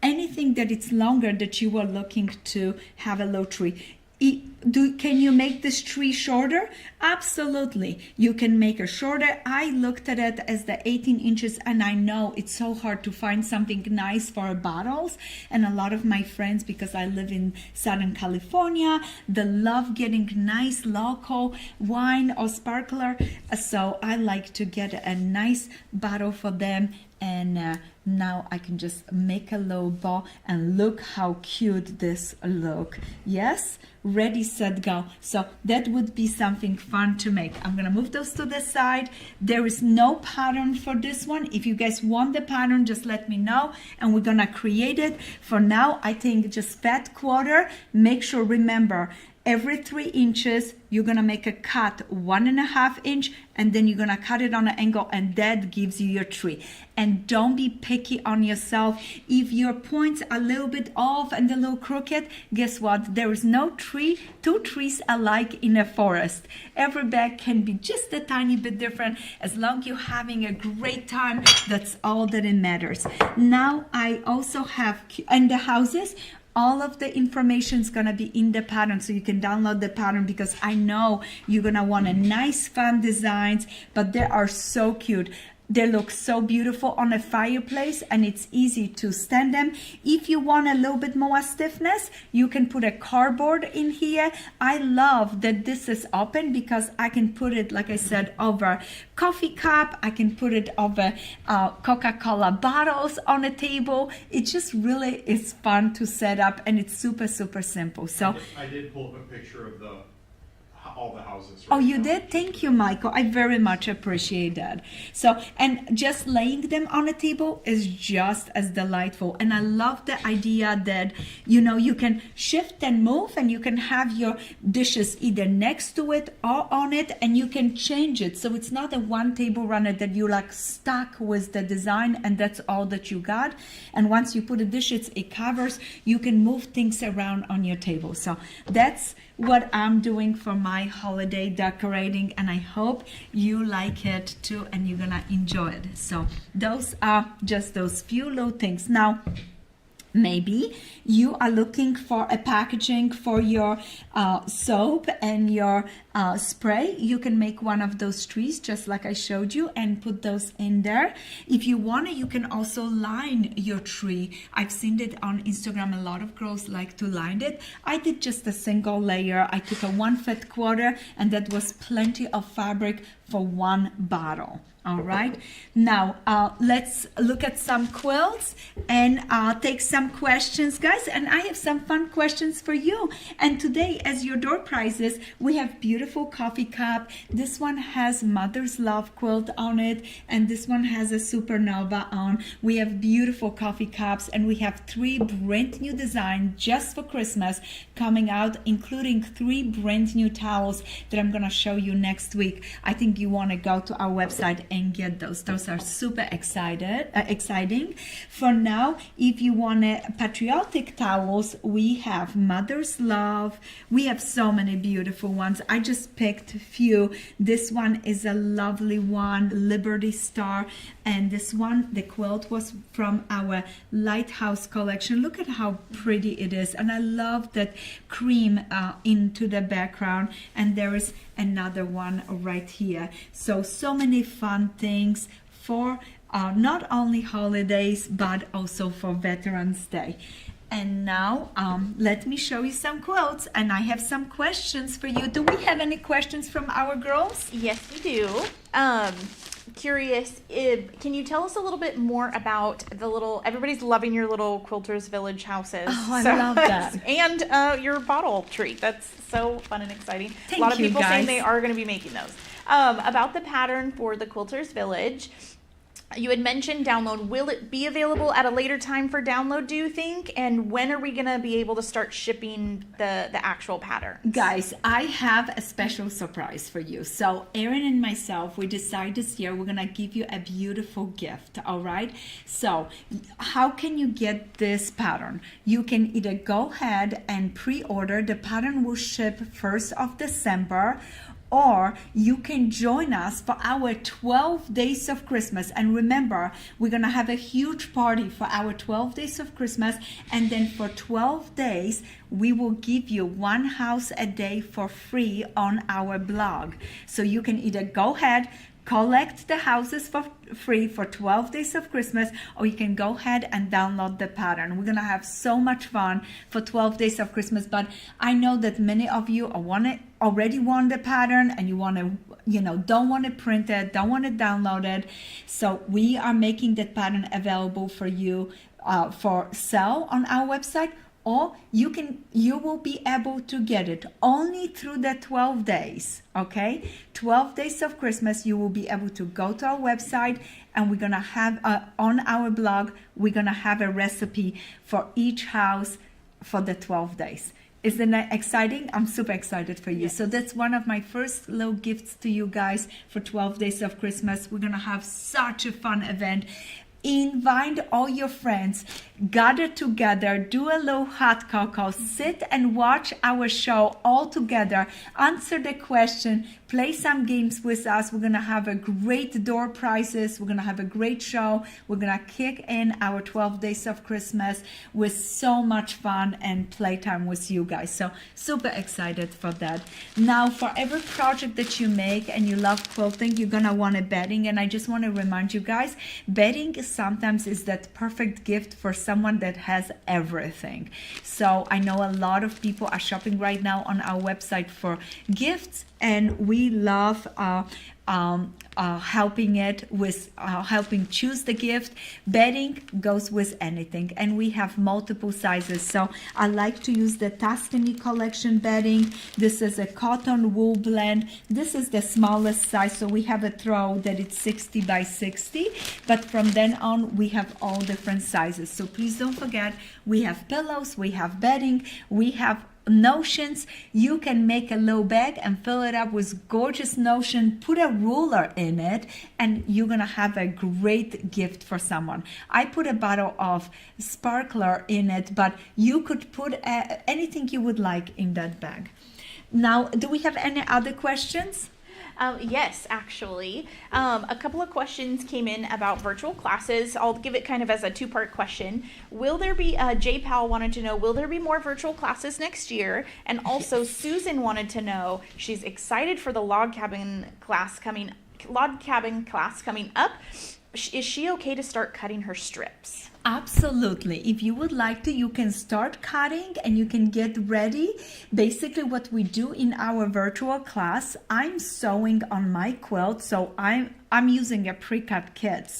anything that it's longer that you are looking to have a low tree. Can you make this tree shorter? Absolutely. You can make it shorter. I looked at it as the 18 inches, and I know it's so hard to find something nice for bottles. And a lot of my friends, because I live in Southern California, they love getting nice local wine or sparkler. So I like to get a nice bottle for them. And now I can just make a low bow, and look how cute this look. Yes, ready, set, go. So that would be something fun to make. I'm gonna move those to the side. There is no pattern for this one. If you guys want the pattern, just let me know and we're gonna create it. For now, I think just fat quarter. Make sure, remember, every 3 inches you're gonna make a cut 1.5 inch, and then you're gonna cut it on an angle, and that gives you your tree. And don't be picky on yourself. If your points are a little bit off and a little crooked, guess what? There is no tree, 2 trees alike in a forest. Every bag can be just a tiny bit different. As long as you're having a great time, that's all that it matters. Now I also have in the houses, all of the information is going to be in the pattern, so you can download the pattern, because I know you're going to want a nice fun designs, but they are so cute. They look so beautiful on a fireplace, and it's easy to stand them. If you want a little bit more stiffness, you can put a cardboard in here. I love that this is open because I can put it, like I said, over coffee cup. I can put it over Coca-Cola bottles on a table. It just really is fun to set up, and it's super, super simple. So I did pull up a picture of all the houses. Oh, you did? Thank you, Michael. I very much appreciate that. So, and just laying them on a table is just as delightful. And I love the idea that, you know, you can shift and move, and you can have your dishes either next to it or on it, and you can change it. So it's not a one table runner that you like stuck with the design and that's all that you got. And once you put the dishes, it covers, you can move things around on your table. So that's what I'm doing for my holiday decorating, and I hope you like it too and you're gonna enjoy it. So those are just those few little things. Now maybe you are looking for a packaging for your soap and your spray. You can make one of those trees just like I showed you and put those in there. If you want to, you can also line your tree. I've seen it on Instagram. A lot of girls like to line it. I did just a single layer. I took a 1/5 quarter, and that was plenty of fabric for one bottle. All right. Now, let's look at some quilts and take some questions, guys. And I have some fun questions for you. And today, as your door prizes, we have beautiful coffee cup. This one has Mother's Love quilt on it, and this one has a supernova on. We have beautiful coffee cups, and we have 3 brand new designs just for Christmas coming out, including 3 brand new towels that I'm gonna show you next week. I think you want to go to our website and get those. Those are super exciting. For now, if you want patriotic towels, we have Mother's Love. We have so many beautiful ones. I just picked a few. This one is a lovely one, Liberty Star. And this one, the quilt was from our Lighthouse collection. Look at how pretty it is. And I love that cream into the background. And there is another one right here. So many fun things for not only holidays, but also for Veterans Day. And now let me show you some quilts, and I have some questions for you. Do we have any questions from our girls? Yes, we do. Curious, can you tell us a little bit more about everybody's loving your little Quilters Village houses. Oh, I love that. And your bottle treat. That's so fun and exciting. Thank a lot of you, people guys. saying they are going to be making those. About the pattern for the Quilters Village, you had mentioned download. Will it be available at a later time for download, do you think? And when are we going to be able to start shipping the actual pattern? Guys, I have a special surprise for you. So Erin and myself, we decided this year we're going to give you a beautiful gift, all right? So how can you get this pattern? You can either go ahead and pre-order. The pattern will ship 1st of December, or you can join us for our 12 days of Christmas. And remember, we're gonna have a huge party for our 12 days of Christmas, and then for 12 days we will give you 1 house a day for free on our blog. So you can either go ahead, collect the houses for free for 12 days of Christmas, or you can go ahead and download the pattern. We're gonna have so much fun for 12 days of Christmas, but I know that many of you already want the pattern, and you want to, don't want to print it, don't want to download it. So we are making that pattern available for you for sale on our website, or you will be able to get it only through the 12 days, okay? 12 days of Christmas, you will be able to go to our website, and we're gonna have on our blog, we're gonna have a recipe for each house for the 12 days. Isn't that exciting? I'm super excited for you. Yes. So that's one of my first little gifts to you guys for 12 days of Christmas. We're gonna have such a fun event. Invite all your friends, gather together, do a little hot cocoa, sit and watch our show all together, answer the question, play some games with us. We're gonna have a great door prizes. We're gonna have a great show. We're gonna kick in our 12 days of Christmas with so much fun and playtime with you guys. So super excited for that. Now, for every project that you make and you love quilting, you're gonna want a bedding. And I just want to remind you guys, bedding sometimes is that perfect gift for someone that has everything. So I know a lot of people are shopping right now on our website for gifts, and we love helping choose the gift. Bedding goes with anything, and we have multiple sizes. So I like to use the Tuscany collection bedding. This is a cotton wool blend. This is the smallest size, so we have a throw that it's 60 by 60, but from then on we have all different sizes. So please don't forget, we have pillows, we have bedding, we have notions. You can make a little bag and fill it up with gorgeous notion, put a ruler in it, and you're gonna have a great gift for someone. I put a bottle of sparkler in it, but you could put anything you would like in that bag. Now, do we have any other questions? Yes, actually. A couple of questions came in about virtual classes. I'll give it kind of as a 2-part question. Will there be, Jay Powell wanted to know, will there be more virtual classes next year? And also Susan wanted to know, she's excited for the log cabin class coming up. Is she okay to start cutting her strips? Absolutely. If you would like to, you can start cutting and you can get ready. Basically what we do in our virtual class, I'm sewing on my quilt, so I'm using a pre-cut kit,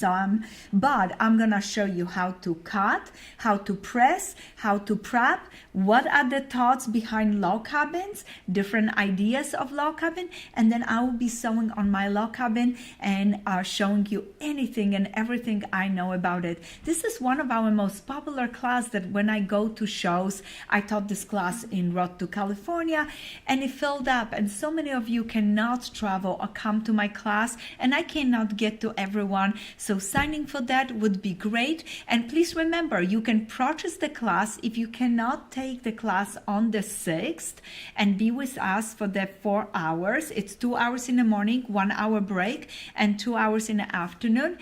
but I'm gonna show you how to cut, how to press, how to prep, what are the thoughts behind log cabins, different ideas of log cabin, and then I will be sewing on my log cabin and showing you anything and everything I know about it. This is one of our most popular class that when I go to shows, I taught this class in Road to California, and it filled up, and so many of you cannot travel or come to my class, and I cannot get to everyone, so signing for that would be great. And please remember, you can purchase the class if you cannot take the class on the 6th and be with us for the 4 hours. It's 2 hours in the morning, 1 hour break, and 2 hours in the afternoon.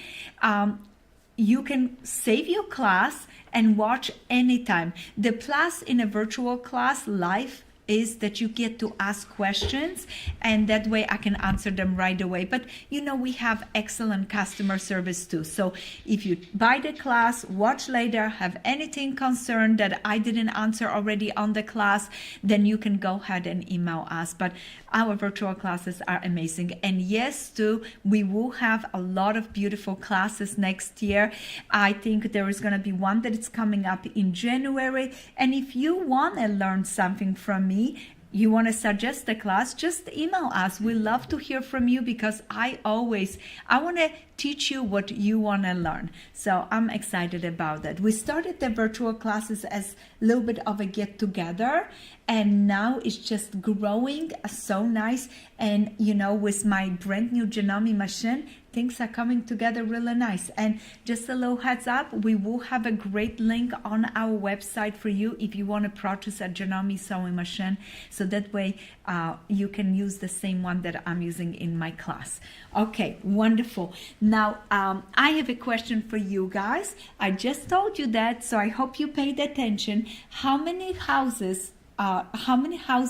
You can save your class and watch anytime. The plus in a virtual class live is that you get to ask questions, and that way I can answer them right away. But you know, we have excellent customer service too. So if you buy the class, watch later, have anything concerned that I didn't answer already on the class, then you can go ahead and email us. But our virtual classes are amazing. And yes, too, we will have a lot of beautiful classes next year. I think there is going to be one that is coming up in January. And if you want to learn something from me, you want to suggest the class, just email us. We love to hear from you, because I want to teach you what you want to learn. So I'm excited about that. We started the virtual classes as a little bit of a get together, and now it's just growing so nice. And you know, with my brand new Janome machine, things are coming together really nice. And just a little heads up, we will have a great link on our website for you if you want to purchase a Janome sewing machine, so that way you can use the same one that I'm using in my class. Okay, wonderful. Now I have a question for you guys. I just told you that, so I hope you paid attention. How many house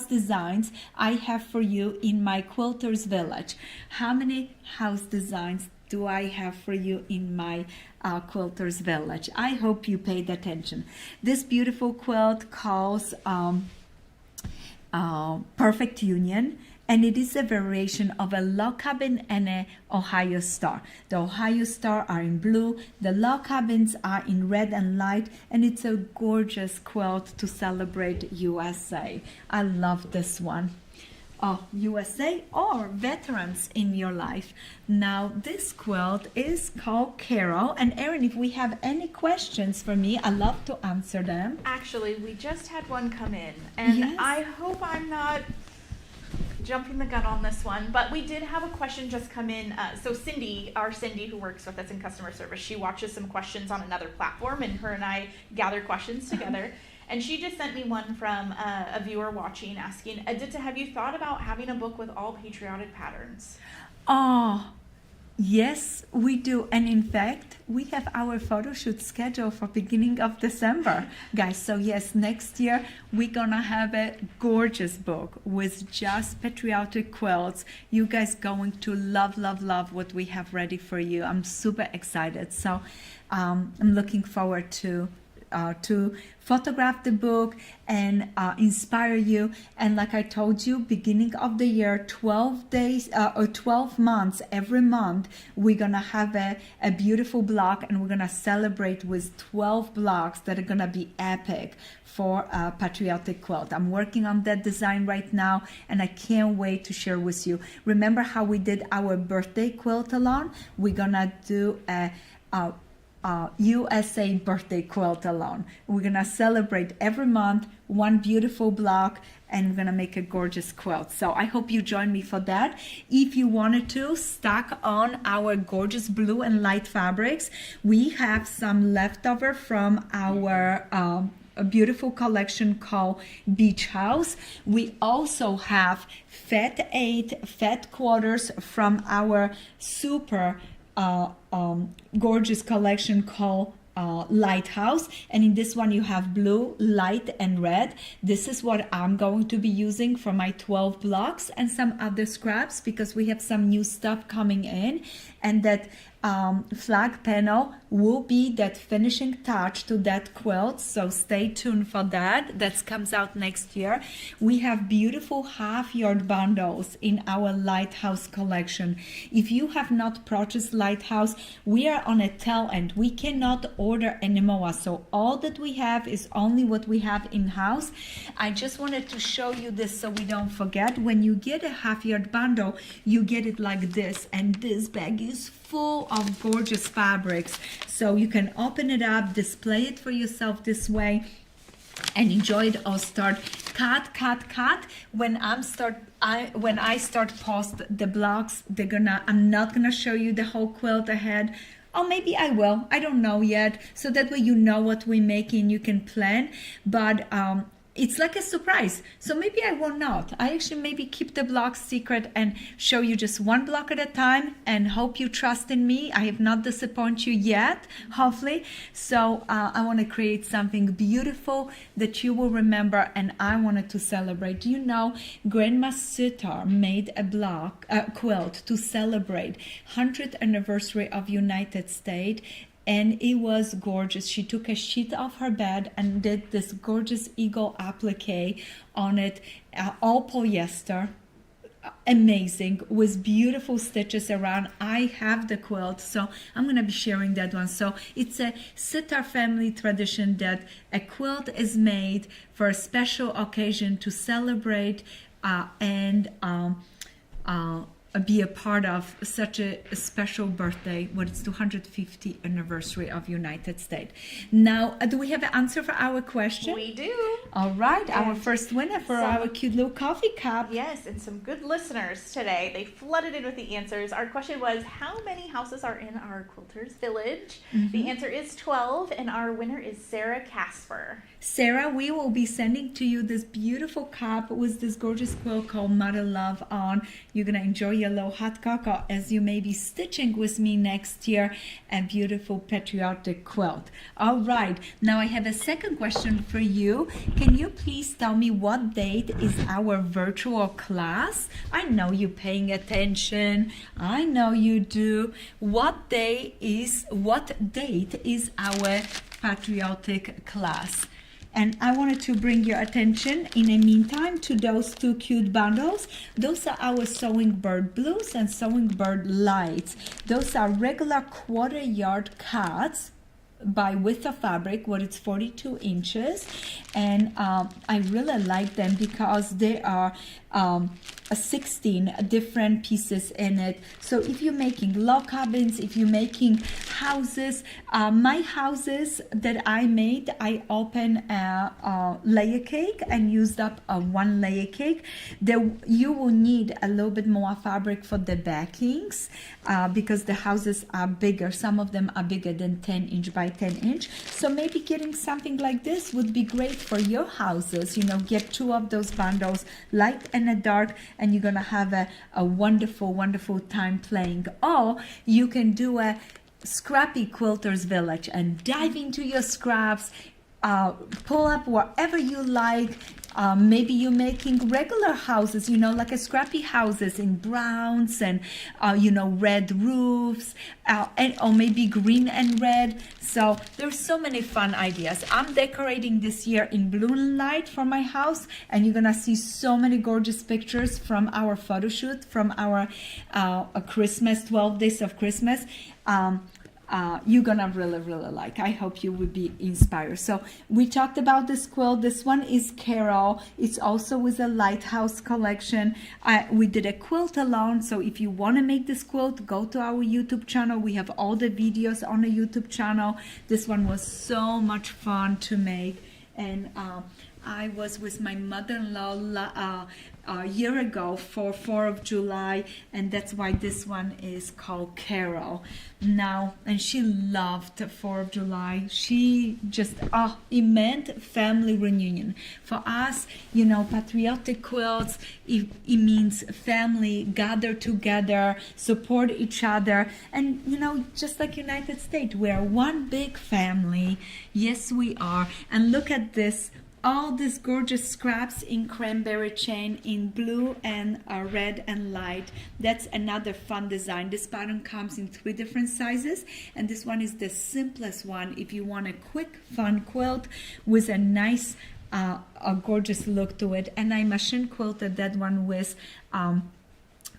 designs I have for you in my quilters village? How many house designs do I have for you in my quilters village? I hope you paid attention. This beautiful quilt calls Perfect Union, and it is a variation of a log cabin and a Ohio Star. The Ohio Star are in blue, the log cabins are in red and light, and it's a gorgeous quilt to celebrate USA. I love this one. Oh, USA or veterans in your life. Now this quilt is called Carol, and Erin, if we have any questions for me, I love to answer them. Actually, we just had one come in, and Yes. I hope I'm not jumping the gun on this one, but we did have a question just come in. So Cindy, who works with us in customer service, she watches some questions on another platform, and her and I gather questions together. And she just sent me one from a viewer watching, asking, Edyta, have you thought about having a book with all patriotic patterns? Oh, yes, we do. And in fact, we have our photo shoot scheduled for beginning of December, guys. So yes, next year we're gonna have a gorgeous book with just patriotic quilts. You guys going to love, love, love what we have ready for you. I'm super excited. So I'm looking forward to photograph the book and inspire you. And like I told you, beginning of the year, 12 days or 12 months, every month we're gonna have a beautiful block, and we're gonna celebrate with 12 blocks that are gonna be epic for a patriotic quilt. I'm working on that design right now, and I can't wait to share with you. Remember how we did our birthday quilt along? We're gonna do a USA birthday quilt alone. We're gonna celebrate every month one beautiful block, and we're gonna make a gorgeous quilt. So I hope you join me for that. If you wanted to stack on our gorgeous blue and light fabrics, we have some leftover from our a beautiful collection called Beach House. We also have Fat 8 Fat Quarters from our super gorgeous collection called Lighthouse, and in this one you have blue, light, and red. This is what I'm going to be using for my 12 blocks and some other scraps, because we have some new stuff coming in, and that flag panel will be that finishing touch to that quilt, so stay tuned for that. That comes out next year. We have beautiful half-yard bundles in our Lighthouse collection. If you have not purchased Lighthouse, we are on a tail end. We cannot order anymore, so all that we have is only what we have in-house. I just wanted to show you this so we don't forget. When you get a half-yard bundle, you get it like this, and this bag is full of gorgeous fabrics, so you can open it up, display it for yourself this way, and enjoy it. Or start cut. When I start post the blogs, I'm not gonna show you the whole quilt ahead. Or maybe I will, I don't know yet, so that way you know what we're making, you can plan. But it's like a surprise, so maybe I will not. I actually maybe keep the block secret and show you just one block at a time, and hope you trust in me. I have not disappointed you yet, hopefully. So I want to create something beautiful that you will remember, and I wanted to celebrate. You know, Grandma Sitar made a quilt to celebrate 100th anniversary of United States, and it was gorgeous. She took a sheet off her bed and did this gorgeous eagle applique on it, all polyester. Amazing, with beautiful stitches around. I have the quilt, so I'm going to be sharing that one. So it's a Sitar family tradition that a quilt is made for a special occasion to celebrate and be a part of such a special birthday, what it's 250th anniversary of United States. Now, do we have an answer for our question? We do. All right, our first winner for our cute little coffee cup. Yes, and some good listeners today. They flooded in with the answers. Our question was, how many houses are in our quilters village? The answer is 12, and our winner is Sarah Casper. Sarah, we will be sending to you this beautiful cup with this gorgeous quilt called Mother Love on. You're going to enjoy your little hot cocoa as you may be stitching with me next year a beautiful patriotic quilt. All right, now I have a second question for you. Can you please tell me what date is our virtual class? I know you're paying attention. I know you do. What date is our patriotic class? And I wanted to bring your attention in the meantime to those two cute bundles. Those are our Sewing Bird Blues and Sewing Bird Lights. Those are regular 1/4 yard cuts by width of fabric, what it's 42 inches, and I really like them because they are 16 different pieces in it. So if you're making log cabins, if you're making houses, my houses that I made, I opened a layer cake and used up one layer cake. You will need a little bit more fabric for the backings because the houses are bigger. Some of them are bigger than 10 inch by 10 inch. So maybe getting something like this would be great for your houses. You know, get 2 of those bundles, light and a dark, and you're gonna have a wonderful, wonderful time playing. Or you can do a Scrappy Quilters Village and dive into your scraps, pull up wherever you like. Maybe you're making regular houses, you know, like a scrappy houses in browns and, you know, red roofs, or maybe green and red. So there's so many fun ideas. I'm decorating this year in blue light for my house, and you're gonna see so many gorgeous pictures from our photo shoot, from our Christmas, 12 days of Christmas. You're gonna really like. I hope you will be inspired. So we talked about this quilt. This one is Carol. It's also with a Lighthouse collection. We did a quilt alone, so if you want to make this quilt, go to our YouTube channel. We have all the videos on the YouTube channel. This one was so much fun to make, and I was with my mother-in-law a year ago for 4th of July, and that's why this one is called Carol now. And she loved 4th of July. She just, it meant family reunion. For us, you know, patriotic quilts, it means family, gather together, support each other. And, you know, just like United States, we are one big family. Yes, we are. And look at this all these gorgeous scraps in cranberry chain in blue and red and light. That's another fun design. This pattern comes in 3 different sizes, and this one is the simplest one if you want a quick fun quilt with a nice a gorgeous look to it. And I machine quilted that one with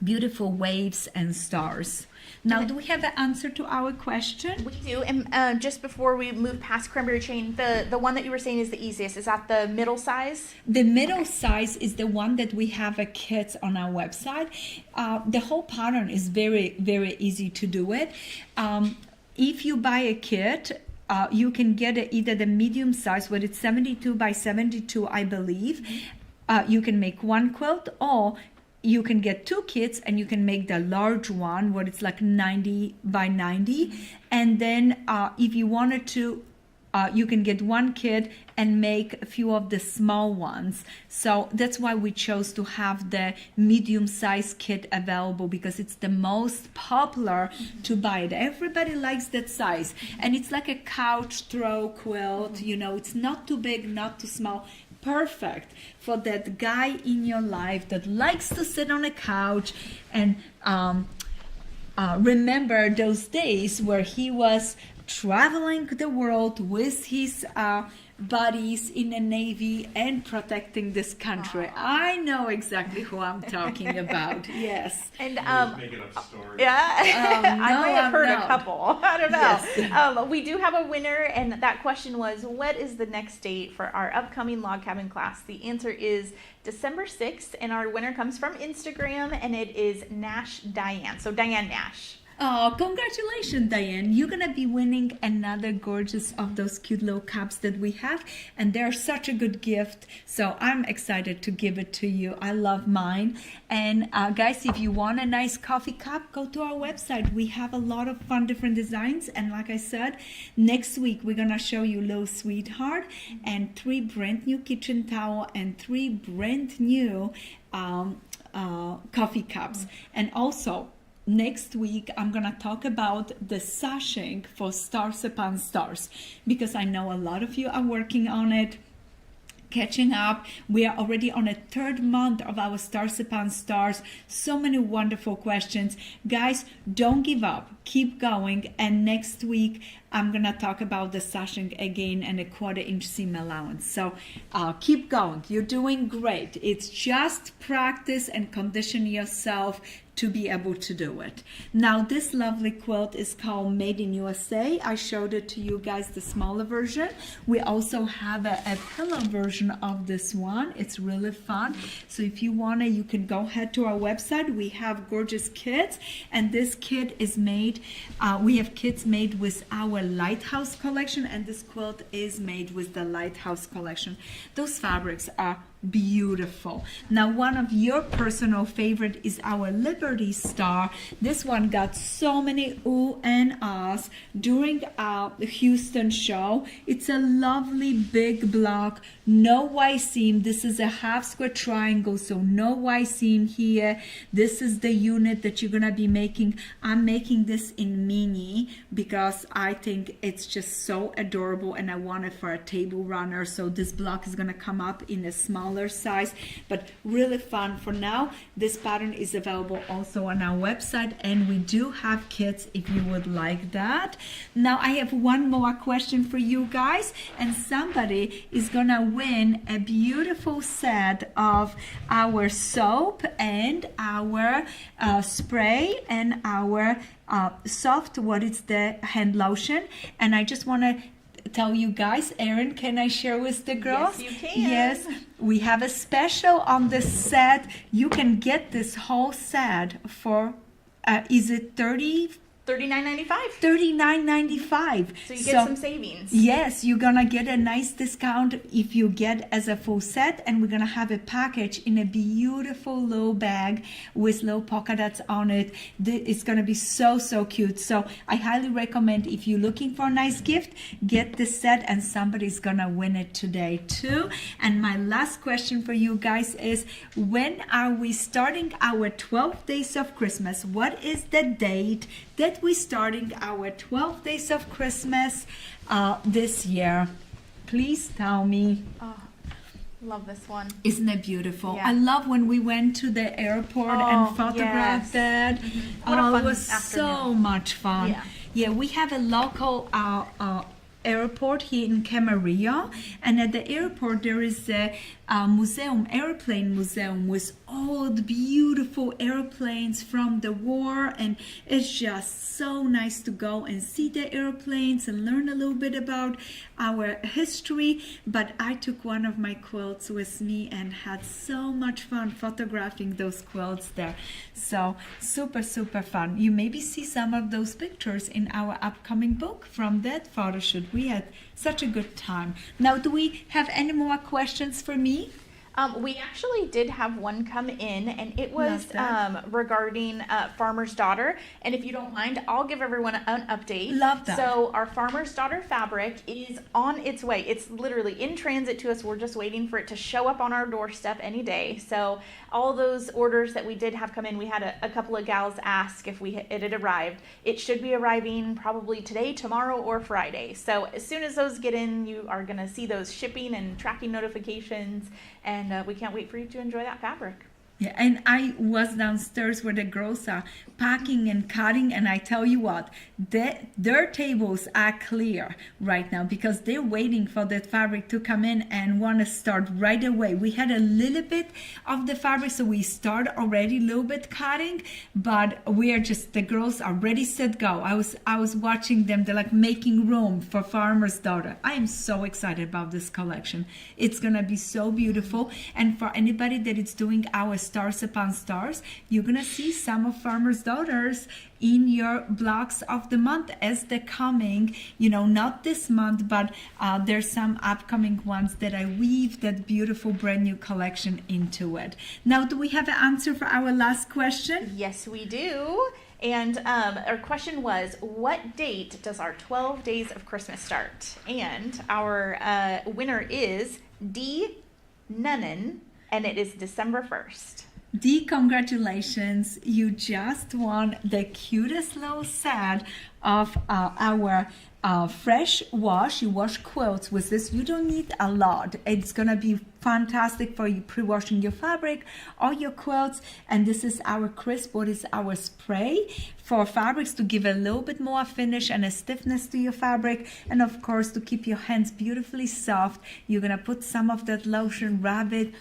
beautiful waves and stars. Now, do we have an answer to our question? We do. And just before we move past cranberry chain, the one that you were saying is the easiest. Is that the middle size? The middle size is the one that we have a kit on our website. The whole pattern is very, very easy to do it. If you buy a kit, you can get either the medium size, where it's 72 by 72, I believe. You can make one quilt, or you can get 2 kits and you can make the large one where it's like 90 by 90. And then if you wanted to, you can get 1 kit and make a few of the small ones. So that's why we chose to have the medium size kit available, because it's the most popular to buy it. Everybody likes that size. And it's like a couch throw quilt, you know, it's not too big, not too small. Perfect for that guy in your life that likes to sit on a couch and remember those days where he was traveling the world with his buddies in the Navy and protecting this country. I know exactly who I'm talking about. Yes. And Just making up stories. yeah, I no, might have I'm heard not. a couple. I don't know. Yes. We do have a winner, and that question was, what is the next date for our upcoming log cabin class? The answer is December 6th, and our winner comes from Instagram, and it is Nash Diane. So Diane Nash. Oh, congratulations, Diane. You're going to be winning another gorgeous of those cute little cups that we have. And they're such a good gift. So I'm excited to give it to you. I love mine. And guys, if you want a nice coffee cup, go to our website. We have a lot of fun different designs. And like I said, next week, we're going to show you Little Sweetheart and 3 brand new kitchen towel and 3 brand new coffee cups. And also, next week, I'm going to talk about the sashing for Stars Upon Stars, because I know a lot of you are working on it, catching up. We are already on a 3rd month of our Stars Upon Stars. So many wonderful questions. Guys, don't give up. Keep going. And next week, I'm going to talk about the sashing again and a 1/4 inch seam allowance. So keep going. You're doing great. It's just practice and condition yourself to be able to do it. Now, this lovely quilt is called Made in USA. I showed it to you guys, the smaller version. We also have a pillow version of this one. It's really fun. So if you want to, you can go ahead to our website. We have gorgeous kits, and this kit is made, we have kits made with our Lighthouse collection, and this quilt is made with the Lighthouse collection. Those fabrics are beautiful. Now, one of your personal favorite is our Liberty Star. This one got so many ooh and ahs during the Houston show. It's a lovely big block, no Y seam. This is a half square triangle, so no Y seam here. This is the unit that you're gonna be making. I'm making this in mini because I think it's just so adorable, and I want it for a table runner. So this block is gonna come up in a smaller size, but really fun. For now, this pattern is available also on our website, and we do have kits if you would like that. Now, I have one more question for you guys, and somebody is gonna win a beautiful set of our soap and our spray and our soft, what is the hand lotion. And I just want to tell you guys, Erin, can I share with the girls? Yes, you can. Yes, we have a special on this set. You can get this whole set for, is it $39.95. $39.95. So you get some savings. Yes, you're gonna get a nice discount if you get as a full set, and we're gonna have a package in a beautiful little bag with little polka dots on it. It's gonna be so cute. So I highly recommend, if you're looking for a nice gift, get this set, and somebody's gonna win it today too. And my last question for you guys is, when are we starting our 12 days of Christmas? What is the date that we're starting our 12 days of Christmas this year? Please tell me. Love this one. Isn't it beautiful? Yeah. I love when we went to the airport Oh, and photographed yes. that. What a Oh, fun it was so afternoon. much fun. Yeah. Yeah, we have a local airport here in Camarillo, and at the airport there is a museum, airplane museum, with all the beautiful airplanes from the war, and it's just so nice to go and see the airplanes and learn a little bit about our history. But I took one of my quilts with me and had so much fun photographing those quilts there. So super fun. You maybe see some of those pictures in our upcoming book from that photo shoot. We had such a good time. Now, do we have any more questions for me? We actually did have one come in, and it was Love that. regarding Farmer's Daughter. And if you don't mind, I'll give everyone an update. Love that. So our Farmer's Daughter fabric is on its way. It's literally in transit to us. We're just waiting for it to show up on our doorstep any day. So all those orders that we did have come in, we had a couple of gals ask if it had arrived. It should be arriving probably today, tomorrow, or Friday. So as soon as those get in, you are going to see those shipping and tracking notifications. And we can't wait for you to enjoy that fabric. Yeah, and I was downstairs where the girls are packing and cutting, and I tell you what, their tables are clear right now because they're waiting for that fabric to come in and want to start right away. We had a little bit of the fabric, so we start already a little bit cutting, but we are just, the girls are ready, set, go. I was watching them, they're like making room for Farmer's Daughter. I am so excited about this collection. It's gonna be so beautiful, and for anybody that is doing our Stars Upon Stars, you're gonna see some of Farmer's Daughters in your blocks of the month as they're coming, not this month, but there's some upcoming ones that I weave that beautiful brand new collection into it. Now, do we have an answer for our last question? Yes, we do. And our question was, what date does our 12 days of Christmas start? And our winner is D. Nunnan, and it is December 1st. Dee, congratulations. You just won the cutest little set of our fresh wash. You wash quilts with this. You don't need a lot. It's gonna be fantastic for you pre-washing your fabric or your quilts. And this is our crisp, what is our spray for fabrics to give a little bit more finish and a stiffness to your fabric, and of course to keep your hands beautifully soft. You're gonna put some of that lotion, rub it,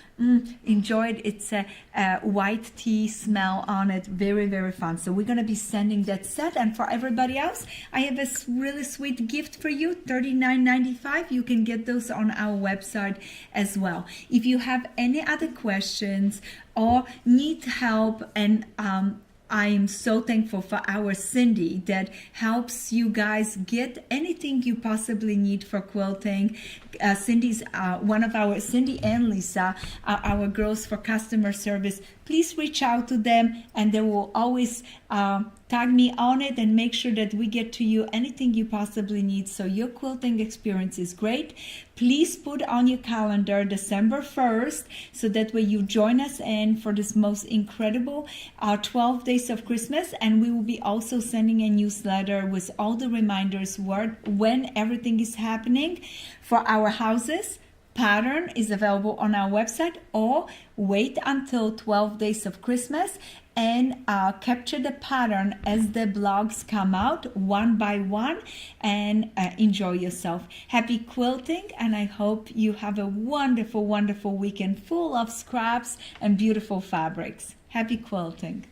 enjoy it. It's a white tea smell on it. Very fun. So we're gonna be sending that set, and for everybody else I have a really sweet gift for you, $39.95. You can get those on our website as well. If you have any other questions or need help, and I am so thankful for our Cindy that helps you guys get anything you possibly need for quilting. Cindy's Cindy and Lisa are our girls for customer service. Please reach out to them, and they will always tag me on it and make sure that we get to you anything you possibly need so your quilting experience is great. Please put on your calendar December 1st so that way you join us in for this most incredible 12 days of Christmas, and we will be also sending a newsletter with all the reminders when everything is happening. For our houses, pattern is available on our website, or wait until 12 days of Christmas and capture the pattern as the blogs come out one by one, and enjoy yourself. Happy quilting, and I hope you have a wonderful weekend full of scraps and beautiful fabrics. Happy quilting.